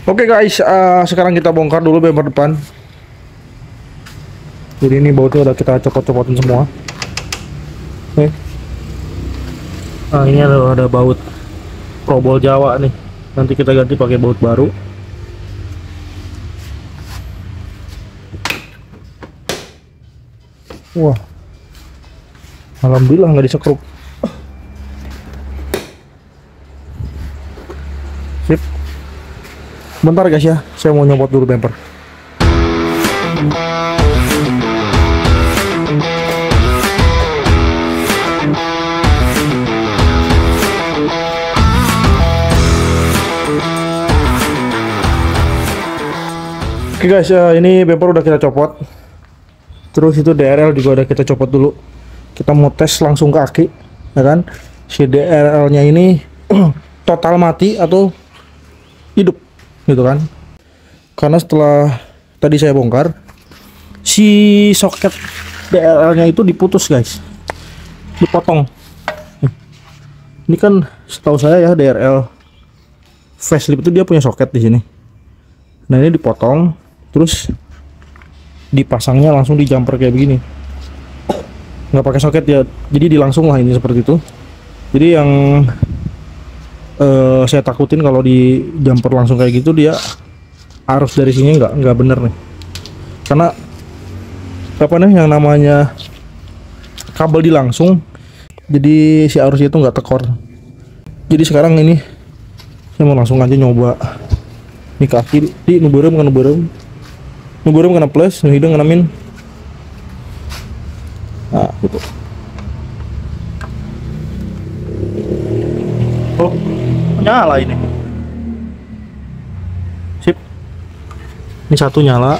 Oke guys, sekarang kita bongkar dulu bumper depan. Jadi ini bautnya udah kita copot-copotin semua. Oke. Nah ini ada baut Probol Jawa nih. Nanti kita ganti pakai baut baru. Wah, alhamdulillah nggak disekrup. Sip. Bentar guys ya, saya mau nyopot dulu bumper. Oke guys, ini bumper udah kita copot. Terus itu DRL juga udah kita copot dulu. Kita mau tes langsung ke aki, ya kan? Si DRL-nya ini total mati atau hidup, gitu kan? Karena setelah tadi saya bongkar, si soket DRL-nya itu diputus guys, dipotong. Ini kan setahu saya ya DRL facelift itu dia punya soket di sini. Nah ini dipotong, terus dipasangnya langsung di jumper kayak begini, nggak pakai soket ya, jadi dilangsung lah ini seperti itu. Jadi yang saya takutin kalau di jumper langsung kayak gitu, dia arus dari sini nggak bener nih, karena apa nih yang namanya kabel dilangsung, jadi si arusnya itu nggak tekor. Jadi sekarang ini saya mau langsung aja nyoba ini kaki di nuberem kena plus, hidung kena min. Nah gitu. Oh nyala ini. Sip. Ini satu nyala.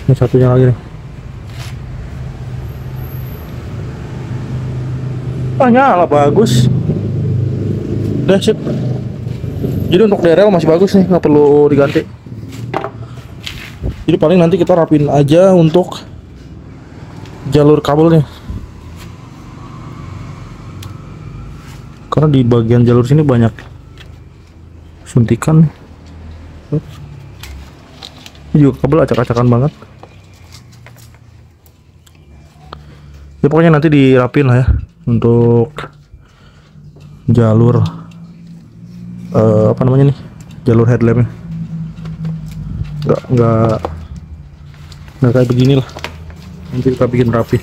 Ini satu nyala lagi nih. Nyala bagus. Udah sip. Jadi untuk DRL masih bagus nih, nggak perlu diganti. Jadi paling nanti kita rapin aja untuk jalur kabelnya. Karena di bagian jalur sini banyak suntikan. Ini juga kabel acak-acakan banget. Ya pokoknya nanti dirapin lah ya untuk jalur apa namanya nih, jalur headlampnya. Nggak kayak begini lah. Nanti kita bikin rapi.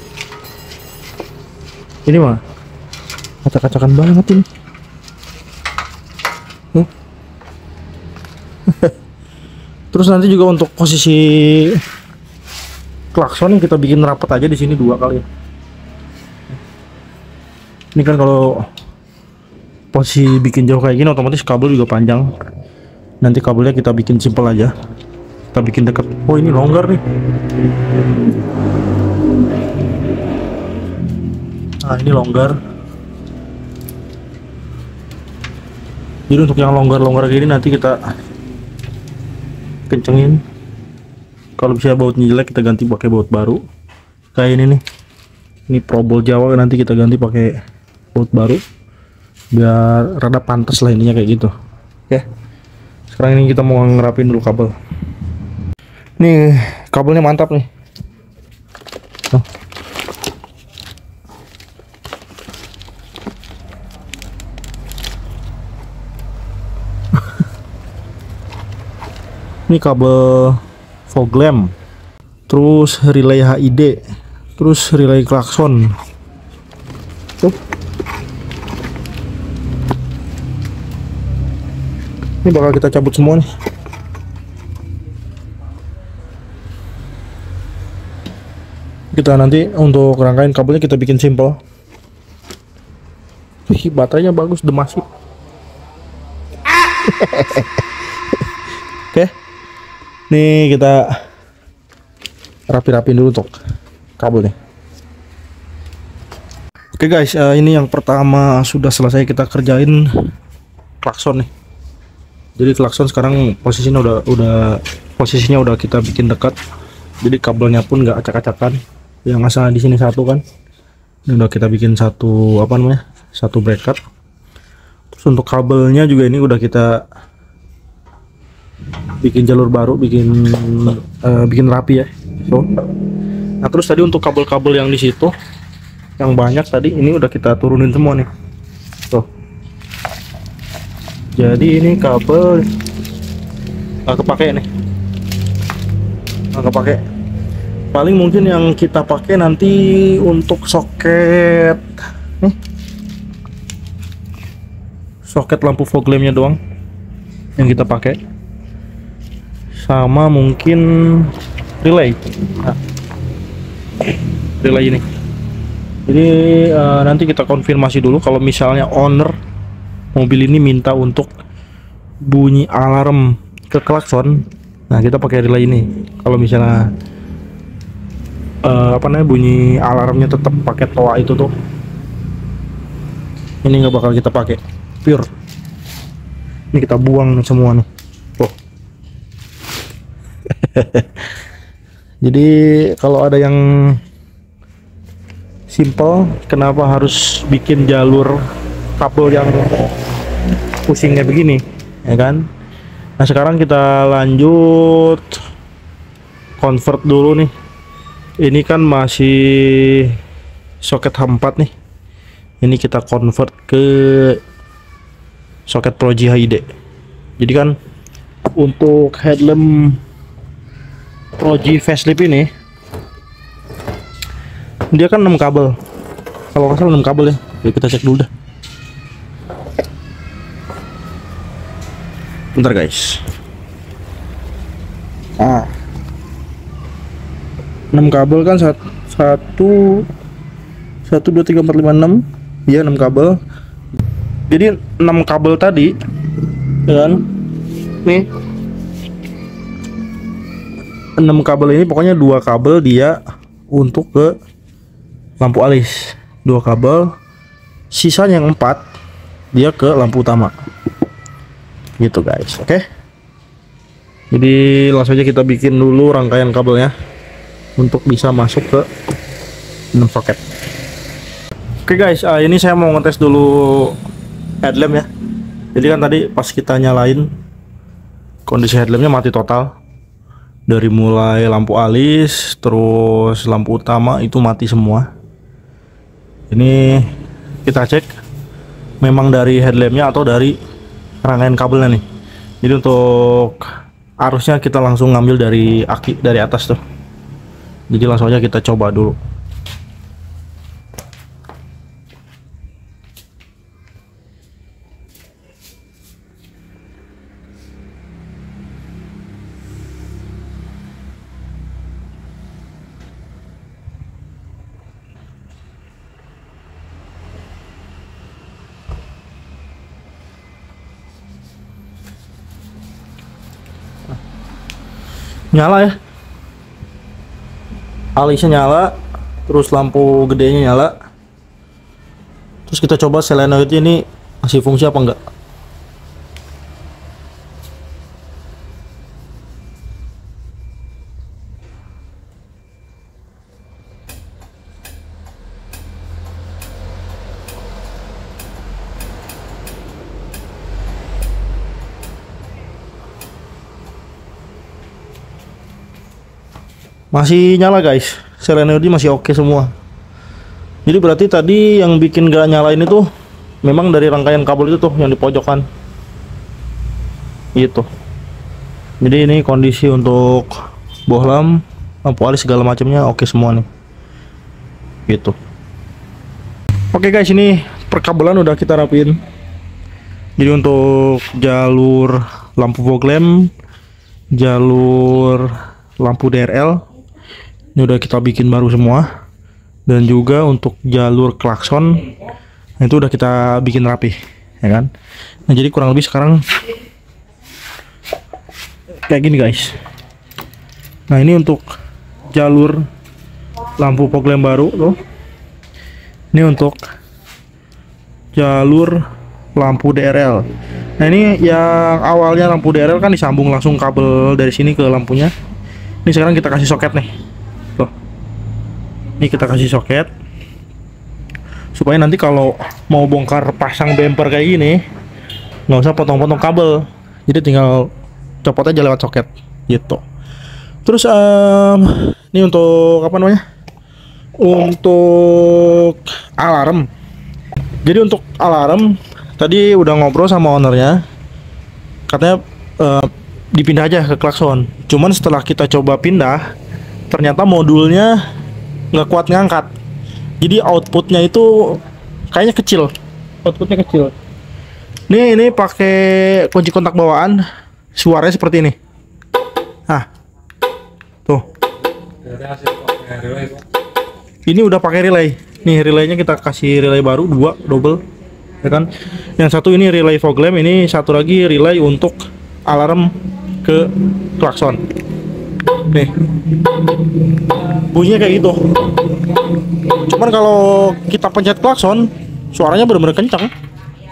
Ini mah acak-acakan banget ini. Terus nanti juga untuk posisi klakson kita bikin rapat aja di sini 2 kali. Ini kan kalau posisi bikin jauh kayak gini otomatis kabel juga panjang. Nanti kabelnya kita bikin simpel aja, kita bikin dekat. Oh ini longgar nih. Nah ini longgar. Jadi untuk yang longgar gini nanti kita kencengin. Kalau bisa bautnya jelek kita ganti pakai baut baru. Kayak ini nih. Ini Probol Jawa, nanti kita ganti pakai baut baru biar rada pantas lah intinya kayak gitu. Oke. Sekarang ini kita mau ngerapin dulu kabel. Nih kabelnya mantap nih. Oh. Ini kabel fog lamp, terus relay HID, terus relay klakson. Tuh. Ini bakal kita cabut semua nih. Kita nanti untuk rangkaian kabelnya kita bikin simple. Wih, baterainya bagus, demasif. Oke. Nih kita rapi-rapin dulu untuk kabelnya. Oke guys, ini yang pertama sudah selesai kita kerjain klakson nih. Jadi klakson sekarang posisinya udah kita bikin dekat. Jadi kabelnya pun nggak acak-acakan. Yang asal di sini satu kan. Ini udah kita bikin satu satu bracket. Terus untuk kabelnya juga ini udah kita bikin jalur baru, bikin rapi ya. So. Nah terus tadi untuk kabel-kabel yang di situ yang banyak tadi ini udah kita turunin semua nih. Tuh. Jadi ini kabel nggak kepake nih. Nggak kepake. Paling mungkin yang kita pakai nanti untuk soket nih. Soket lampu fog lampnya doang yang kita pakai. Sama mungkin relay. Nah, relay ini. Jadi nanti kita konfirmasi dulu kalau misalnya owner mobil ini minta untuk bunyi alarm ke klakson. Nah kita pakai relay ini. Kalau misalnya bunyi alarmnya tetap pakai toa itu tuh, ini nggak bakal kita pakai pure. Ini kita buang nih semua nih. Tuh. Jadi kalau ada yang simple, kenapa harus bikin jalur kabel yang pusingnya begini, ya kan? Nah sekarang kita lanjut convert dulu nih. Ini kan masih soket H4 nih. Ini kita convert ke soket Pro G HID. Jadi kan untuk headlamp Pro G facelift ini dia kan 6 kabel, kalau nggak salah 6 kabel ya. Jadi kita cek dulu dah. Bentar guys. 6 kabel kan, 1 2 3 4 5 6. Iya 6 kabel. Jadi 6 kabel tadi ya kan, nih 6 kabel ini pokoknya 2 kabel dia untuk ke lampu alis, 2 kabel, sisanya yang 4 dia ke lampu utama gitu guys. Oke, jadi langsung aja kita bikin dulu rangkaian kabelnya untuk bisa masuk ke 6 soket. Oke guys, ini saya mau ngetes dulu headlamp ya. Jadi kan tadi pas kita nyalain kondisi headlampnya mati total, dari mulai lampu alis terus lampu utama itu mati semua. Ini kita cek memang dari headlampnya atau dari rangkaian kabelnya nih. Jadi untuk arusnya kita langsung ngambil dari aki dari atas tuh. Jadi langsung aja kita coba dulu. Nyala ya, alisnya nyala, terus lampu gedenya nyala. Terus kita coba solenoidnya ini masih fungsi apa enggak. Masih nyala guys, solenoidnya masih oke semua. Jadi berarti tadi yang bikin gak nyalain itu memang dari rangkaian kabel itu tuh yang di pojokan gitu. Jadi ini kondisi untuk bohlam, lampu alis segala macamnya oke semua nih gitu. Oke guys, ini perkabelan udah kita rapiin. Jadi untuk jalur lampu fog lamp, jalur lampu DRL ini udah kita bikin baru semua, dan juga untuk jalur klakson itu udah kita bikin rapi ya kan. Nah jadi kurang lebih sekarang kayak gini guys. Nah ini untuk jalur lampu fog lamp baru loh. Ini untuk jalur lampu DRL. Nah ini yang awalnya lampu DRL kan disambung langsung kabel dari sini ke lampunya. Ini sekarang kita kasih soket nih. Tuh. Ini kita kasih soket supaya nanti kalau mau bongkar pasang bumper kayak gini nggak usah potong-potong kabel, jadi tinggal copot aja lewat soket gitu. Terus ini untuk apa namanya, untuk alarm. Jadi untuk alarm tadi udah ngobrol sama ownernya, katanya dipindah aja ke klakson. Cuman setelah kita coba pindah, ternyata modulnya nggak kuat ngangkat. Jadi outputnya itu kayaknya kecil, outputnya kecil. Ini pakai kunci kontak bawaan, suaranya seperti ini. Ah, tuh. Ini udah pakai relay. Nih relaynya kita kasih relay baru 2 double, ya kan? Yang satu ini relay fog lamp, ini satu lagi relay untuk alarm ke klakson. Nih, bunyinya kayak gitu. Cuman kalau kita pencet klakson, suaranya benar-benar kencang.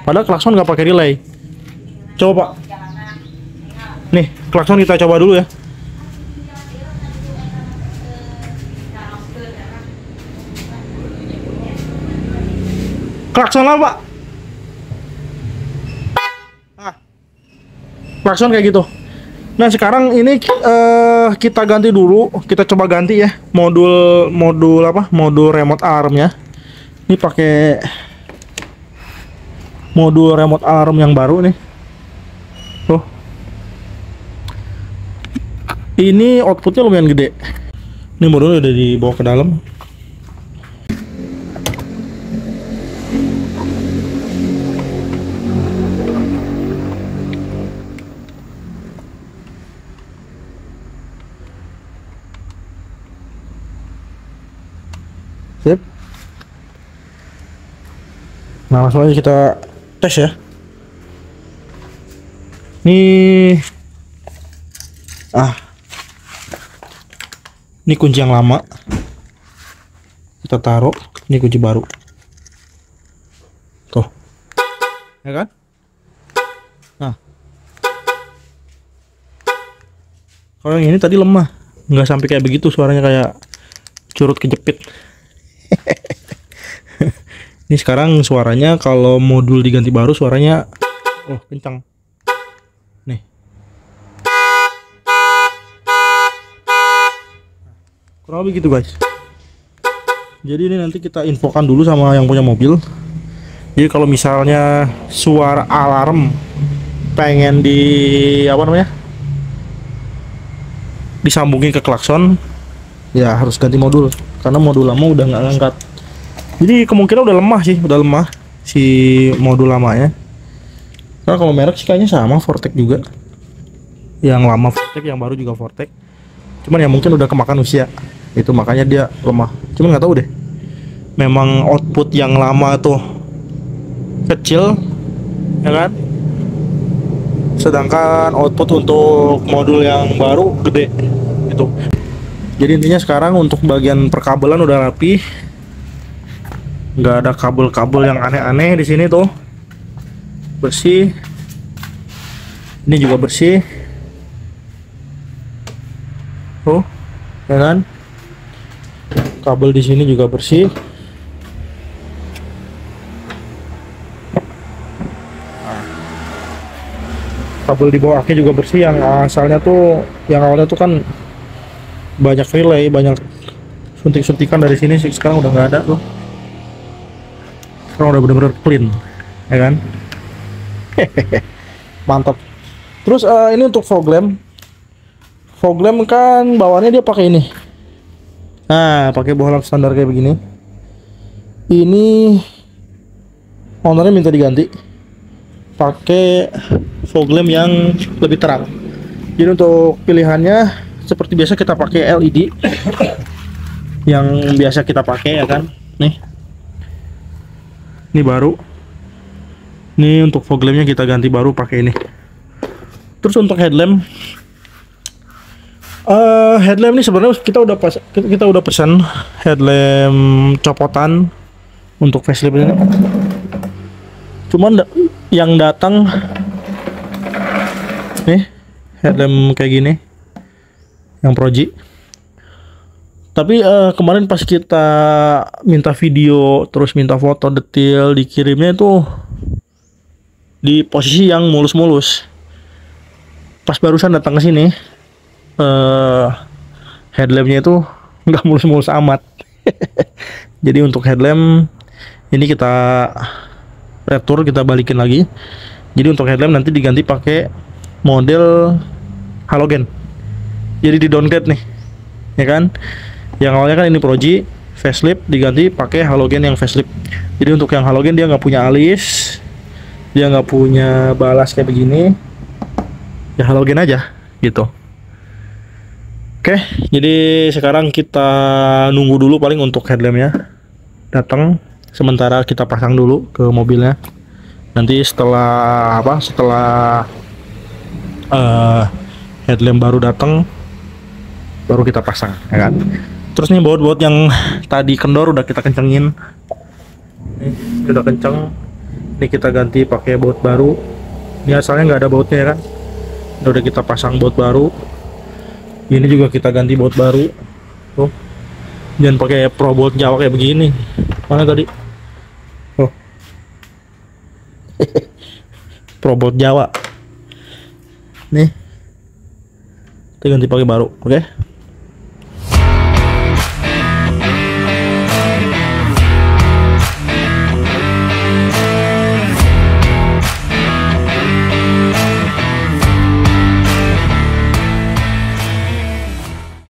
Padahal klakson nggak pakai relay. Coba, nih klakson kita coba dulu ya. Klakson lah, Pak. Klakson kayak gitu. Nah sekarang ini kita ganti dulu, kita coba ganti ya modul apa? Modul remote alarmnya. Ini pakai modul remote alarm yang baru nih. Tuh. Ini outputnya lumayan gede. Ini modulnya udah dibawa ke dalam. Sip. Nah langsung aja kita tes ya. Ini ini kunci yang lama kita taruh, ini kunci baru tuh, ya kan? Nah kalau yang ini tadi lemah, nggak sampai kayak begitu, suaranya kayak curut kejepit. Ini sekarang suaranya kalau modul diganti baru suaranya kencang. Nih. Kurang lebih gitu guys. Jadi ini nanti kita infokan dulu sama yang punya mobil. Jadi kalau misalnya suara alarm pengen disambungin ke klakson, ya harus ganti modul karena modul lama udah nggak ngangkat. Jadi kemungkinan udah lemah si modul lamanya. Karena kalau merek sih kayaknya sama, Vortec juga. Yang lama Vortec, yang baru juga Vortec. Cuman ya mungkin udah kemakan usia. Itu makanya dia lemah. Cuman nggak tahu deh. Memang output yang lama tuh kecil, ya kan? Sedangkan output untuk modul yang baru gede. Itu. Jadi intinya sekarang untuk bagian perkabelan udah rapi. Nggak ada kabel-kabel yang aneh-aneh di sini tuh, bersih. Ini juga bersih, tuh, ya kan? Kabel di sini juga bersih. Kabel di bawah aki juga bersih. Yang asalnya tuh, yang awalnya tuh kan banyak relay, banyak suntik-suntikan dari sini sih, sekarang udah nggak ada tuh. Sekarang udah bener-bener clean, ya kan? Mantap. Terus ini untuk fog lamp. Fog lamp kan bawaannya dia pakai ini. Nah, pakai bohlam standar kayak begini. Ini ownernya minta diganti pakai fog lamp yang lebih terang. Jadi untuk pilihannya seperti biasa kita pakai LED yang biasa kita pakai, ya kan? Nih. Ini baru. Ini untuk fog lampnya kita ganti baru pakai ini. Terus untuk headlamp, headlamp ini sebenarnya kita udah pesan headlamp copotan untuk facelift ini. Cuman yang datang nih headlamp kayak gini, yang Proji. Tapi kemarin pas kita minta video terus minta foto detail dikirimnya itu di posisi yang mulus-mulus. Pas barusan datang ke sini, headlampnya itu nggak mulus-mulus amat. Jadi untuk headlamp ini kita retur, kita balikin lagi. Jadi untuk headlamp nanti diganti pakai model halogen. Jadi di downgrade nih, ya kan? Yang awalnya kan ini Pro G facelift, diganti pakai halogen yang facelift. Jadi untuk yang halogen dia nggak punya alis, dia nggak punya balas kayak begini, ya halogen aja gitu. Oke, jadi sekarang kita nunggu dulu paling untuk headlampnya datang. Sementara kita pasang dulu ke mobilnya. Nanti setelah headlamp baru datang, baru kita pasang, ya kan? Terus nih baut-baut yang tadi kendor udah kita kencengin. Nih, udah kenceng. Ini kita ganti pakai baut baru. Ini asalnya nggak ada bautnya, ya kan? Udah kita pasang baut baru. Ini juga kita ganti baut baru. Tuh. Jangan pakai Pro Bolt Jawa kayak begini. Mana tadi? Oh. Pro Bolt Jawa. Nih. Kita ganti pakai baru, oke?